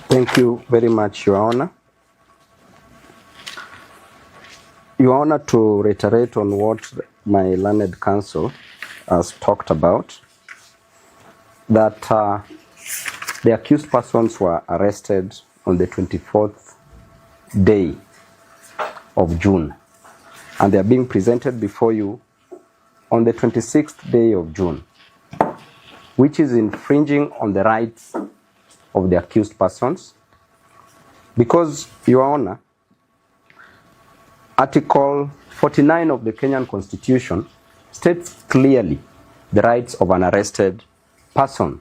Thank you very much, Your Honor. Your Honor, to reiterate on what my learned counsel has talked about, that the accused persons were arrested on the 24th day of June, and they are being presented before you on the 26th day of June, which is infringing on the rights of the accused persons, because, Your Honor, Article 49 of the Kenyan Constitution states clearly the rights of an arrested person,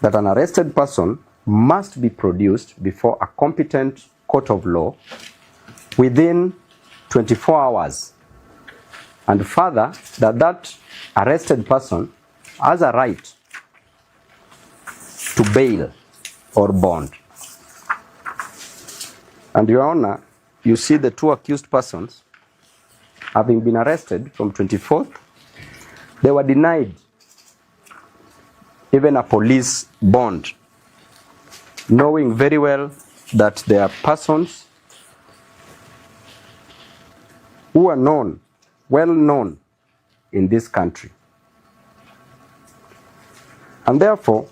that an arrested person must be produced before a competent court of law within 24 hours, and further, that arrested person has a right to bail or bond. And Your Honor, you see the two accused persons having been arrested from 24th, they were denied even a police bond, knowing very well that they are persons who are known, well known in this country. And therefore,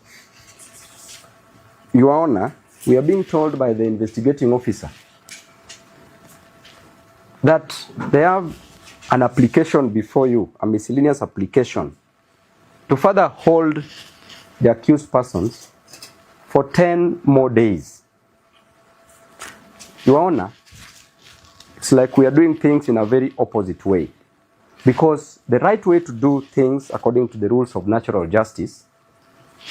Your Honor, we are being told by the investigating officer that they have an application before you, a miscellaneous application, to further hold the accused persons for 10 more days. Your Honor, it's like we are doing things in a very opposite way, because the right way to do things according to the rules of natural justice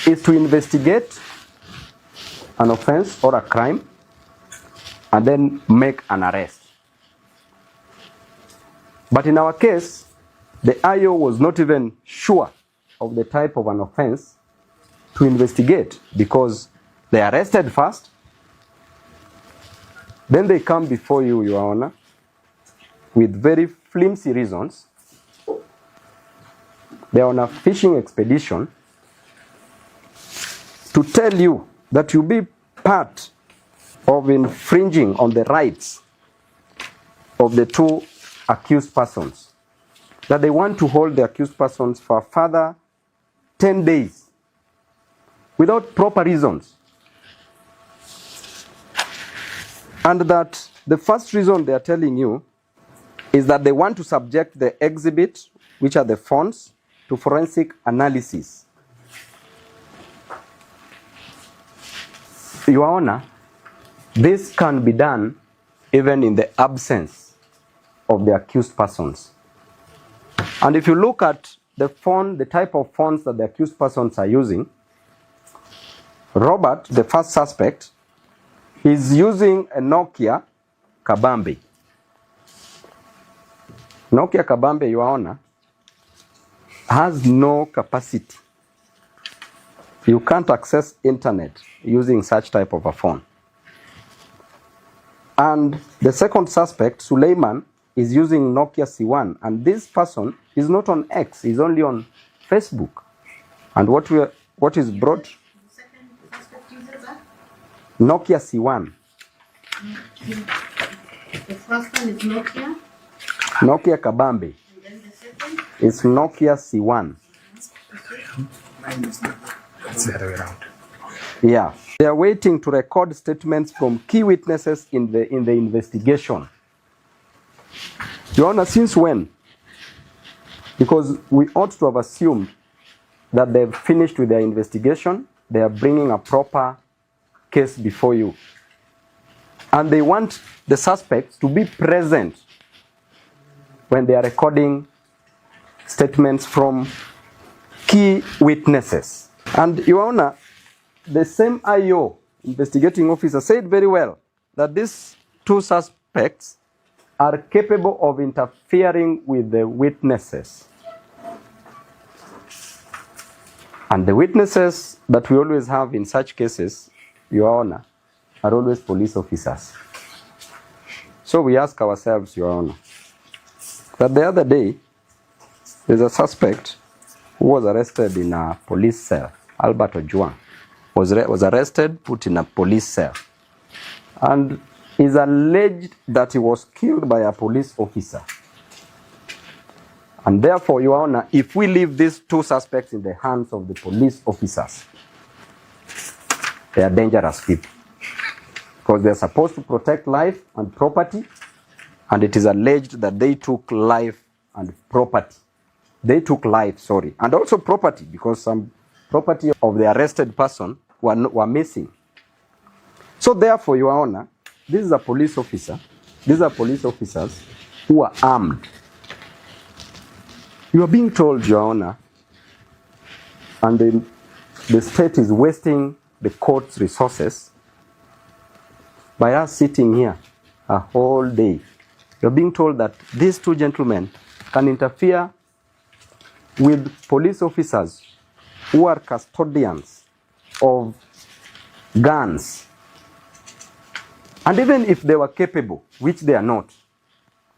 is to investigate an offense or a crime and then make an arrest. But in our case, the IO was not even sure of the type of an offense to investigate, because they arrested first, then they come before you, Your Honor, with very flimsy reasons. They are on a fishing expedition to tell you that you be part of infringing on the rights of the two accused persons, that they want to hold the accused persons for a further 10 days without proper reasons. And that the first reason they are telling you is that they want to subject the exhibit, which are the phones, to forensic analysis. Your Honor, this can be done even in the absence of the accused persons. And if you look at the phone, the type of phones that the accused persons are using, Robert, the first suspect, is using a Nokia Kabambe. Nokia Kabambe, Your Honor, has no capacity. You can't access internet using such type of a phone. And the second suspect, Suleiman, is using Nokia C1, and this person is not on X, he's only on Facebook. And what is brought? The second suspect uses that? Nokia C1. The first one is Nokia? Nokia Kabambe. And then the second? It's Nokia C1. It's the other way around. Yeah. They are waiting to record statements from key witnesses in the investigation. Your Honor, since when? Because we ought to have assumed that they've finished with their investigation, they are bringing a proper case before you. And they want the suspects to be present when they are recording statements from key witnesses. And Your Honor, the same IO, investigating officer, said very well that these two suspects are capable of interfering with the witnesses. And the witnesses that we always have in such cases, Your Honor, are always police officers. So we ask ourselves, Your Honor, that the other day, there's a suspect who was arrested in a police cell, Albert Ojwang, was arrested, put in a police cell, and is alleged that he was killed by a police officer. And therefore, Your Honor, if we leave these two suspects in the hands of the police officers, they are dangerous people, because they are supposed to protect life and property, and it is alleged that they took life and property. They took life, sorry, and also property, because some property of the arrested person were missing. So therefore, Your Honor, this is a police officer. These are police officers who are armed. You are being told, Your Honor, and the state is wasting the court's resources by us sitting here a whole day. You're being told that these two gentlemen can interfere with police officers who are custodians of guns. And even if they were capable, which they are not,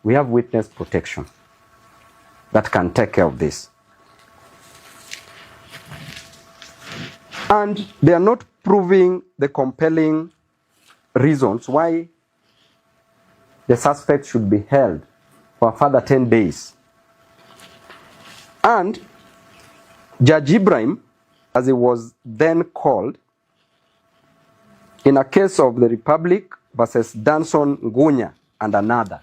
we have witness protection that can take care of this. And they are not proving the compelling reasons why the suspect should be held for a further 10 days. And Judge Ibrahim, as he was then called, in a case of the Republic versus Danson Ngunya and another,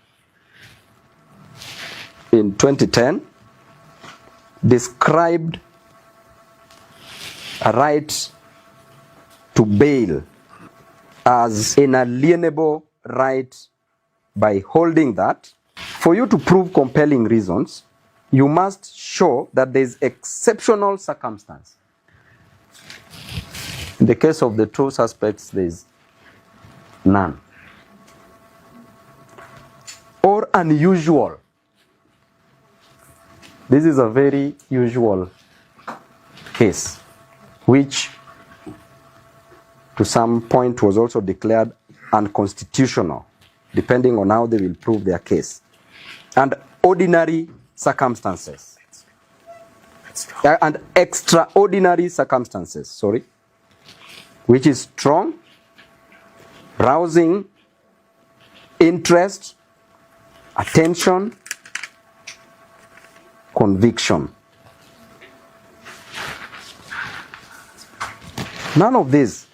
in 2010, described a right to bail as an inalienable right by holding that for you to prove compelling reasons, you must show that there is exceptional circumstance. In the case of the two suspects, there is none. Or unusual. This is a very usual case, which to some point was also declared unconstitutional, depending on how they will prove their case. And ordinary circumstances. And extraordinary circumstances, sorry, which is strong, rousing interest, attention, conviction. None of this,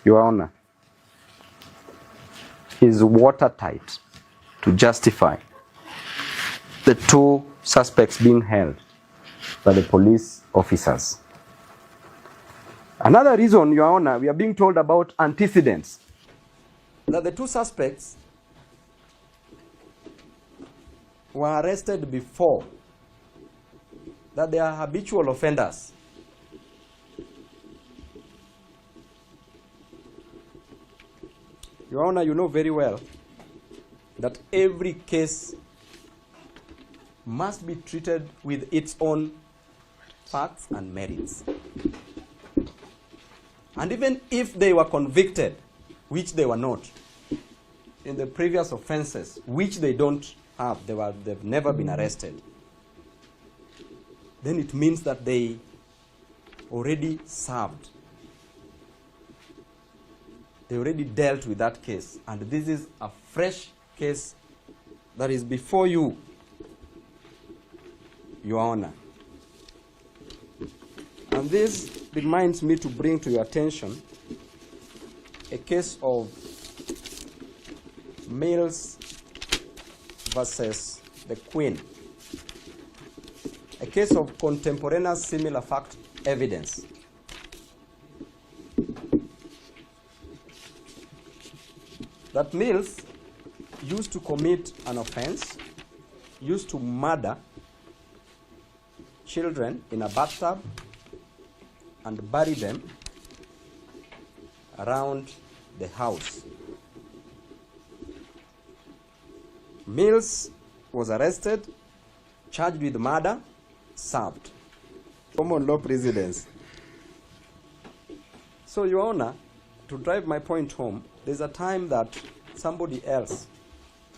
Your Honor, is watertight to justify the two suspects being held by the police officers. Another reason, Your Honor, we are being told about antecedents, that the two suspects were arrested before, that they are habitual offenders. Your Honor, you know very well that every case must be treated with its own facts and merits. And even if they were convicted, which they were not, in the previous offenses, which they don't have, they've never been arrested, then it means that they already served. They already dealt with that case. And this is a fresh case that is before you, Your Honor. And this reminds me to bring to your attention a case of Mills versus the Queen. A case of contemporaneous similar fact evidence. That Mills used to commit an offense, used to murder children in a bathtub and bury them around the house. Mills was arrested, charged with murder, served. Common law precedents. So, Your Honor, to drive my point home, there's a time that somebody else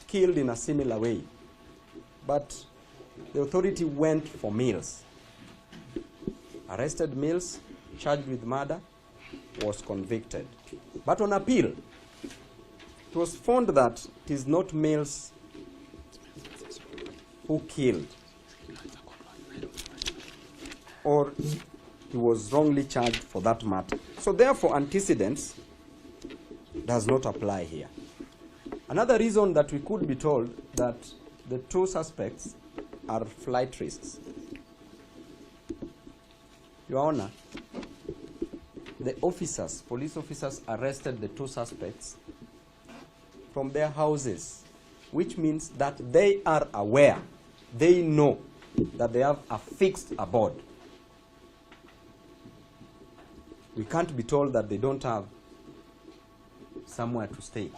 killed in a similar way, but the authority went for Mills, arrested Mills, charged with murder, was convicted. But on appeal, it was found that it is not males who killed, or he was wrongly charged for that matter. So therefore, antecedents does not apply here. Another reason that we could be told that the two suspects are flight risks. Your Honor, the officers, police officers, arrested the two suspects from their houses, which means that they are aware, they know that they have a fixed abode. We can't be told that they don't have somewhere to stay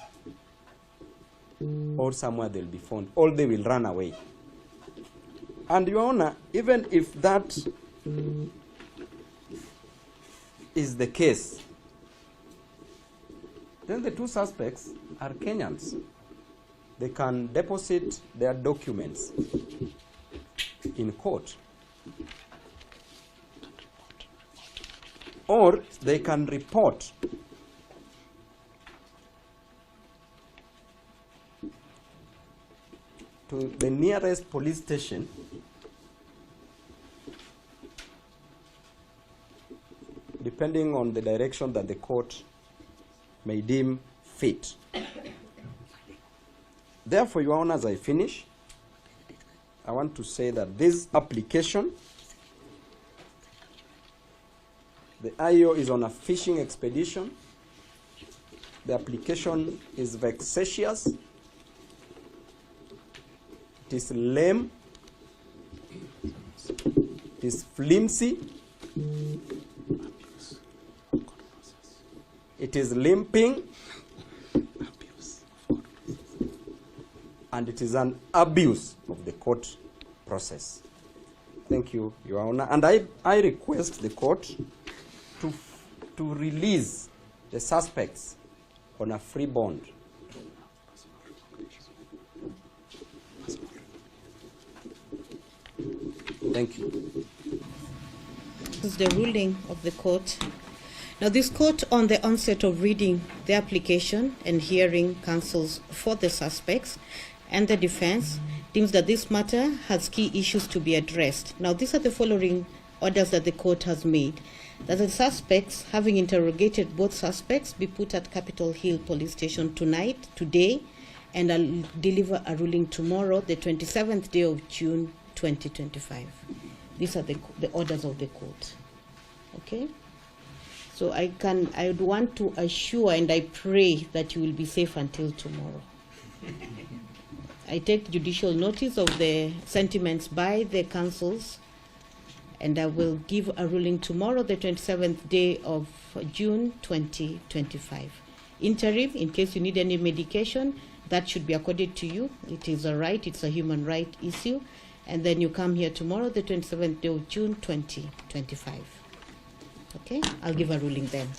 or somewhere they'll be found, or they will run away. And Your Honor, even if that is the case, then the two suspects are Kenyans. They can deposit their documents in court, or they can report to the nearest police station depending on the direction that the court may deem fit. Therefore, Your Honor, as I finish, I want to say that this application, the IO is on a fishing expedition. The application is vexatious. It is lame. It is flimsy. It is limping. And it is an abuse of the court process. Thank you, Your Honor. And I request the court to release the suspects on a free bond. Thank you. This is the ruling of the court. Now, this court, on the onset of reading the application and hearing counsels for the suspects and the defense, deems that this matter has key issues to be addressed. Now, these are the following orders that the court has made. That the suspects, having interrogated both suspects, be put at Capitol Hill Police Station today, and I'll deliver a ruling tomorrow, the 27th day of June, 2025. These are the orders of the court. Okay? So I would want to assure and I pray that you will be safe until tomorrow. I take judicial notice of the sentiments by the counsels, and I will give a ruling tomorrow, the 27th day of June 2025. Interim, in case you need any medication, that should be accorded to you. It is a right, it's a human right issue. And then you come here tomorrow, the 27th day of June 2025. Okay, I'll give a ruling then.